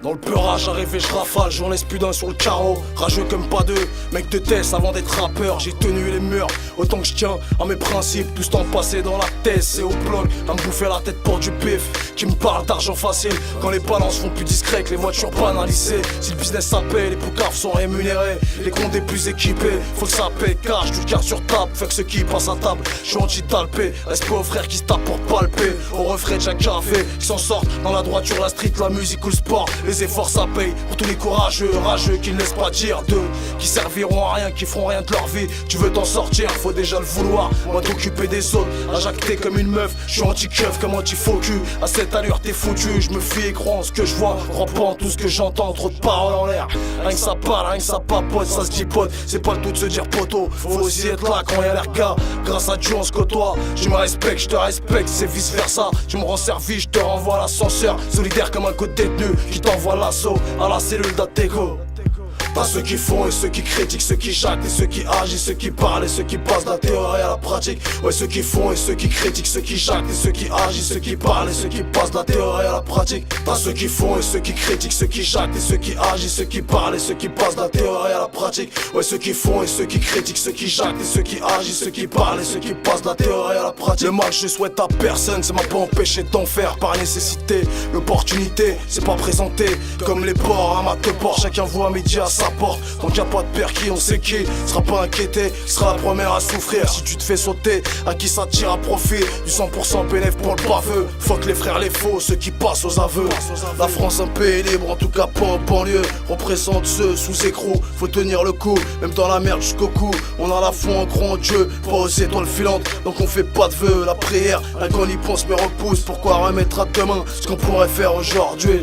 Dans le peurage, j'arrive et je rafale, j'en laisse plus d'un sur le carreau. Rageux comme pas deux, mec de test avant d'être rappeur. J'ai tenu les murs, autant que je tiens à mes principes. Tout ce temps passé dans la tête, c'est au bloc, à me bouffer la tête pour du pif. Qui me parle d'argent facile, quand les balances font plus discret que les voitures banalisées. Si le business ça paye, les poucaves sont rémunérés, les condés plus équipés. Faut que ça paye cash, tout le carte sur table. Fait que ceux qui passent à table, je suis anti-talpé. Respect aux frères qui se tapent pour palper. Au refrain de chaque café, qui s'en sortent dans la droiture, la street, la musique ou le sport. Les efforts ça paye pour tous les courageux, rageux qui ne laissent pas dire d'eux, qui serviront à rien, qui feront rien de leur vie. Tu veux t'en sortir, faut déjà le vouloir. Moi t'occuper des autres, à jacter comme une meuf. Je suis anti-keuf comme anti-faux cul. À cette allure t'es foutu, je me fie et crois en ce que je vois. Crois pas en tout ce que j'entends, trop de paroles en l'air. Rien que ça parle, rien que ça papote, ça se dit pote. C'est pas le tout de se dire poteau, faut aussi être là quand y'a l'air cas. Grâce à Dieu on se côtoie, je me respecte, je te respecte, c'est vice versa. Tu me rends service, je te renvoie à l'ascenseur. Solidaire comme un code détenu qui t'envoie l'assaut à la cellule d'Ateco. T'as ceux qui font et ceux qui critiquent, ceux qui jactent et ceux qui agissent, ceux qui parlent et ceux qui passent de la théorie à la pratique. Ouais, ceux qui font et ceux qui critiquent, ceux qui jactent et ceux qui agissent, ceux qui parlent et ceux qui passent de la théorie à la pratique. T'as ceux qui font et ceux qui critiquent, ceux qui jactent et ceux qui agissent, ceux qui parlent et ceux qui passent de la théorie à la pratique. Ouais, ceux qui font et ceux qui critiquent, ceux qui jactent et ceux qui agissent, ceux qui parlent et ceux qui passent de la théorie à la pratique. Le mal je souhaite à personne, ça m'a pas empêché d'en faire par nécessité. L'opportunité, c'est pas présenté comme les porcs à ma port. Chacun voit midi à sa porte. Donc y'a pas de père qui on sait qui sera pas inquiété, sera la première à souffrir. Si tu te fais sauter, à qui ça tire à profit. Du 100% bénéf pour le baveux. Fuck les frères les faux, ceux qui passent aux aveux. La France un pays libre, en tout cas pas en banlieue. Représente ceux sous écrou, faut tenir le coup. Même dans la merde jusqu'au cou, on a la foi en croit en Dieu. Pas aux étoiles filantes, donc on fait pas de vœux. La prière, rien qu'on y pense me repousse. Pourquoi remettre à demain ce qu'on pourrait faire aujourd'hui?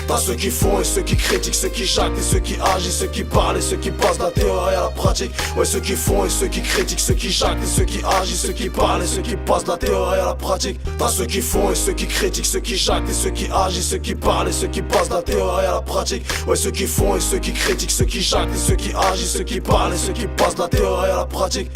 T'as ceux qui font et ceux qui critiquent, ceux qui jactent et ceux qui agissent, ceux qui parlent et ceux qui passent de la théorie à la pratique. Ouais, ceux qui font et ceux qui critiquent, ceux qui jactent et ceux qui agissent, ceux qui parlent et ceux qui passent de la théorie à la pratique. T'as ceux qui font et ceux qui critiquent, ceux qui jactent et ceux qui agissent, ceux qui parlent et ceux qui passent de la théorie à la pratique. Ouais, ceux qui font et ceux qui critiquent, ceux qui jactent et ceux qui agissent, ceux qui parlent et ceux qui passent de la théorie à la pratique.